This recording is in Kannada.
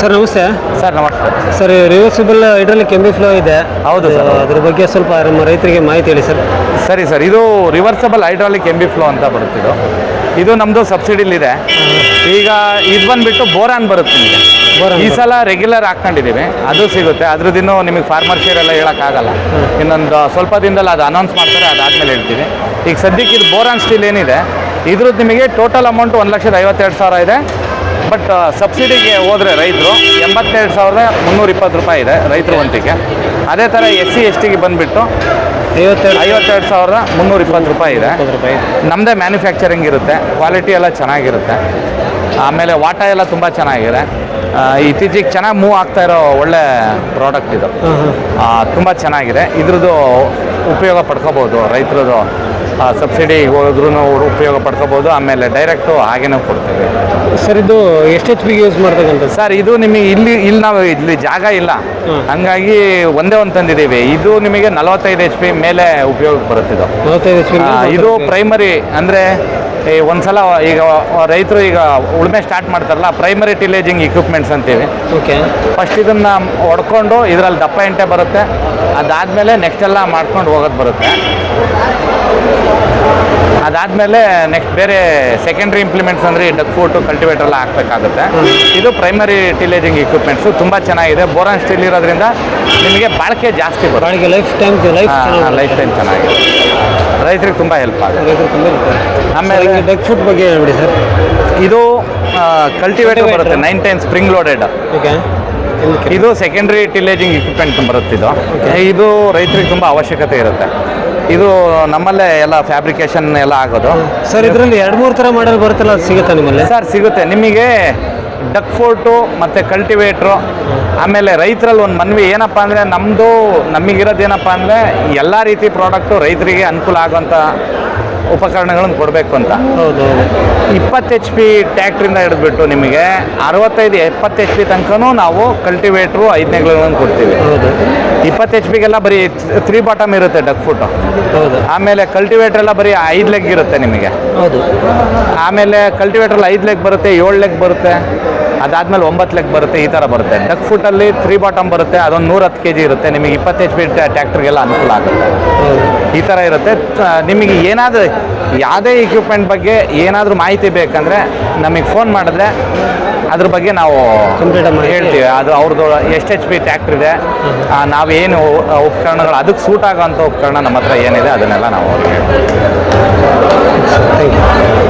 ಸರ್ ನಮಸ್ತೆ. ಸರ್ ನಮಸ್ತೆ. ಸರ್ ರಿವರ್ಸಿಬಲ್ ಹೈಡ್ರಾಲಿಕ್ ಕೆಂಬಿ ಫ್ಲೋ ಇದೆ. ಹೌದು ಸರ್. ಅದ್ರ ಬಗ್ಗೆ ಸ್ವಲ್ಪ ನಮ್ಮ ರೈತರಿಗೆ ಮಾಹಿತಿ ಹೇಳಿ ಸರ್. ಸರಿ ಸರ್, ಇದು ರಿವರ್ಸಬಲ್ ಹೈಡ್ರಾಲಿಕ್ ಕೆಂಬಿ ಫ್ಲೋ ಅಂತ ಬರುತ್ತಿದ್ದು. ಇದು ನಮ್ಮದು ಸಬ್ಸಿಡಿಲಿದೆ. ಈಗ ಇದು ಬಂದುಬಿಟ್ಟು ಬೋರಾನ್ ಬರುತ್ತೆ ನಿಮಗೆ. ಈ ಸಲ ರೆಗ್ಯುಲರ್ ಹಾಕ್ಕೊಂಡಿದ್ದೀವಿ, ಅದು ಸಿಗುತ್ತೆ. ಅದ್ರದ್ದಿನ್ನೂ ನಿಮಗೆ ಫಾರ್ಮರ್ ಶೇರ್ ಎಲ್ಲ ಹೇಳೋಕ್ಕಾಗಲ್ಲ. ಇನ್ನೊಂದು ಸ್ವಲ್ಪ ದಿನದಲ್ಲಿ ಅದು ಅನೌನ್ಸ್ ಮಾಡ್ತಾರೆ, ಅದಾದಮೇಲೆ ಹೇಳ್ತೀವಿ. ಈಗ ಸದ್ಯಕ್ಕೆ ಇದು ಬೋರಾನ್ ಸ್ಟೀಲ್ ಏನಿದೆ ಇದ್ರದ್ದು ನಿಮಗೆ ಟೋಟಲ್ ಅಮೌಂಟ್ 1,52,000 ಇದೆ. ಬಟ್ ಸಬ್ಸಿಡಿಗೆ ಹೋದರೆ ರೈತರು 82,320 ರೂಪಾಯಿ ಇದೆ ರೈತರು ಒಂಟಿಗೆ. ಅದೇ ಥರ SC STಗೆ ಬಂದುಬಿಟ್ಟು 52,320 ರೂಪಾಯಿ ಇದೆ. ನಮ್ಮದೇ ಮ್ಯಾನುಫ್ಯಾಕ್ಚರಿಂಗ್ ಇರುತ್ತೆ, ಕ್ವಾಲಿಟಿ ಎಲ್ಲ ಚೆನ್ನಾಗಿರುತ್ತೆ. ಆಮೇಲೆ ವಾಟ ಎಲ್ಲ ತುಂಬ ಚೆನ್ನಾಗಿದೆ. ಇತ್ತೀಚೆಗೆ ಚೆನ್ನಾಗಿ ಮೂವ್ ಆಗ್ತಾ ಇರೋ ಒಳ್ಳೆ ಪ್ರಾಡಕ್ಟ್ ಇದು. ತುಂಬ ಚೆನ್ನಾಗಿದೆ. ಇದ್ರದ್ದು ಉಪಯೋಗ ಪಡ್ಕೋಬೋದು ರೈತರದ್ದು. ಸಬ್ಸಿಡಿ ಹೋದ್ರೂ ಉಪಯೋಗ ಪಡ್ಕೋಬೋದು. ಆಮೇಲೆ ಡೈರೆಕ್ಟು ಹಾಗೇನೂ ಕೊಡ್ತೇವೆ. ಸರ್ ಇದು ಎಷ್ಟು HP ಯೂಸ್ ಮಾಡ್ತಕ್ಕಂಥ? ಸರ್ ಇದು ನಿಮಗೆ ಇಲ್ಲಿ ನಾವು ಇಲ್ಲಿ ಜಾಗ ಇಲ್ಲ, ಹಂಗಾಗಿ ಒಂದೇ ಒಂದು ತಂದಿದ್ದೀವಿ. ಇದು ನಿಮಗೆ 45 HP ಮೇಲೆ ಉಪಯೋಗಕ್ಕೆ ಬರುತ್ತಿದ್ದು. 45 HP. ಇದು ಪ್ರೈಮರಿ ಅಂದರೆ ಒಂದ್ಸಲ ಈಗ ರೈತರು ಈಗ ಉಳುಮೆ ಸ್ಟಾರ್ಟ್ ಮಾಡ್ತಾರಲ್ಲ, ಪ್ರೈಮರಿ ಟಿಲೇಜಿಂಗ್ ಇಕ್ವಿಪ್ಮೆಂಟ್ಸ್ ಅಂತೀವಿ. ಓಕೆ. ಫಸ್ಟ್ ಇದನ್ನು ಹೊಡ್ಕೊಂಡು ಇದರಲ್ಲಿ ದಪ್ಪ ಎಂಟೆ ಬರುತ್ತೆ. ಅದಾದಮೇಲೆ ನೆಕ್ಸ್ಟ್ ಎಲ್ಲ ಮಾಡ್ಕೊಂಡು ಹೋಗೋದು ಬರುತ್ತೆ. ಅದಾದಮೇಲೆ ನೆಕ್ಸ್ಟ್ ಬೇರೆ ಸೆಕೆಂಡ್ರಿ ಇಂಪ್ಲಿಮೆಂಟ್ಸ್ ಅಂದರೆ ಡಕ್ ಫೂಟು, ಕಲ್ಟಿವೇಟರ್ ಎಲ್ಲ ಹಾಕಬೇಕಾಗುತ್ತೆ. ಇದು ಪ್ರೈಮರಿ ಟಿಲೇಜಿಂಗ್ ಇಕ್ವಿಪ್ಮೆಂಟ್ಸು ತುಂಬ ಚೆನ್ನಾಗಿದೆ. ಬೋರಾನ್ ಸ್ಟೀಲ್ ಇರೋದ್ರಿಂದ ನಿಮಗೆ ಬಾಳಿಕೆ ಜಾಸ್ತಿ ಬರುತ್ತೆ. ಬಾಳಿಕೆ ಲೈಫ್ ಟೈಮ್ ಚೆನ್ನಾಗಿದೆ. ರೈತರಿಗೆ ತುಂಬ ಹೆಲ್ಪ್ ಆಗುತ್ತೆ. ಆಮೇಲೆ ಡಕ್ ಫುಟ್ ಬಗ್ಗೆ ಹೇಳ್ಬಿಡಿ ಸರ್. ಇದು ಕಲ್ಟಿವೇಟರ್ ಬರುತ್ತೆ 9 ಟೈಮ್ ಸ್ಪ್ರಿಂಗ್ ಲೋಡೆಡ್. ಓಕೆ. ಇದು ಸೆಕೆಂಡ್ರಿ ಟಿಲೇಜಿಂಗ್ ಇಕ್ವಿಪ್ಮೆಂಟ್ ಬರುತ್ತಿದ್ದು. ಇದು ರೈತರಿಗೆ ತುಂಬ ಅವಶ್ಯಕತೆ ಇರುತ್ತೆ. ಇದು ನಮ್ಮಲ್ಲೇ ಎಲ್ಲ ಫ್ಯಾಬ್ರಿಕೇಶನ್ ಎಲ್ಲ ಆಗೋದು. ಸರ್ ಇದರಲ್ಲಿ 2-3 ಥರ ಮಾಡಲ್ ಬರುತ್ತಲ್ಲ, ಅದು ಸಿಗುತ್ತಾ ನಿಮ್ಮಲ್ಲಿ? ಸರ್ ಸಿಗುತ್ತೆ. ನಿಮಗೆ ಡಕ್ ಫೋರ್ಟು ಮತ್ತು ಕಲ್ಟಿವೇಟ್ರು. ಆಮೇಲೆ ರೈತರಲ್ಲಿ ಒಂದು ಮನವಿ ಏನಪ್ಪ ಅಂದರೆ ನಮಗಿರೋದೇನಪ್ಪ ಅಂದರೆ ಎಲ್ಲ ರೀತಿ ಪ್ರಾಡಕ್ಟು ರೈತರಿಗೆ ಅನುಕೂಲ ಆಗುವಂಥ ಉಪಕರಣಗಳನ್ನು ಕೊಡಬೇಕು ಅಂತ. ಹೌದು. 20 HP ಟ್ಯಾಕ್ಟ್ರಿಂದ ಹಿಡಿದ್ಬಿಟ್ಟು ನಿಮಗೆ 65-70 HP ತನಕನೂ ನಾವು ಕಲ್ಟಿವೇಟ್ರು 5ನೇಗಳನ್ನು ಕೊಡ್ತೀವಿ. ಹೌದು. 20 HPಗೆಲ್ಲ ಬರೀ 3 ಬಾಟಮ್ ಇರುತ್ತೆ ಡಕ್ ಫುಟ್ಟು. ಹೌದು. ಆಮೇಲೆ ಕಲ್ಟಿವೇಟರ್ ಎಲ್ಲ ಬರೀ 5 ಲೆಗ್ ಇರುತ್ತೆ ನಿಮಗೆ. ಹೌದು. ಆಮೇಲೆ ಕಲ್ಟಿವೇಟ್ರಲ್ಲಿ 5 ಲೆಗ್ ಬರುತ್ತೆ, 7 ಲೆಗ್ ಬರುತ್ತೆ, ಅದಾದಮೇಲೆ 9 ಲೆಗ್ ಬರುತ್ತೆ. ಈ ಥರ ಬರುತ್ತೆ. ಡಕ್ ಫುಟ್ಟಲ್ಲಿ 3 ಬಾಟಮ್ ಬರುತ್ತೆ, ಅದೊಂದು 110 kg ಇರುತ್ತೆ. ನಿಮಗೆ 20 HP ಟ್ಯಾಕ್ಟ್ರಿಗೆಲ್ಲ ಅನುಕೂಲ ಆಗುತ್ತೆ. ಈ ಥರ ಇರುತ್ತೆ. ನಿಮಗೆ ಏನಾದರೂ ಯಾವುದೇ ಇಕ್ವಿಪ್ಮೆಂಟ್ ಬಗ್ಗೆ ಏನಾದರೂ ಮಾಹಿತಿ ಬೇಕಂದರೆ ನಮಗೆ ಫೋನ್ ಮಾಡಿದ್ರೆ ಅದ್ರ ಬಗ್ಗೆ ನಾವು ಹೇಳ್ತೀವಿ. ಅದು ಅವ್ರದ್ದು ಎಷ್ಟು HP ಟ್ಯಾಕ್ಟ್ರ್ ಇದೆ, ನಾವೇನು ಉಪಕರಣಗಳು ಅದಕ್ಕೆ ಸೂಟ್ ಆಗೋಂಥ ಉಪಕರಣ ನಮ್ಮ ಹತ್ರ ಏನಿದೆ ಅದನ್ನೆಲ್ಲ ನಾವು ಅವ್ರಿಗೆ ಹೇಳ್ತೀವಿ. Thank you.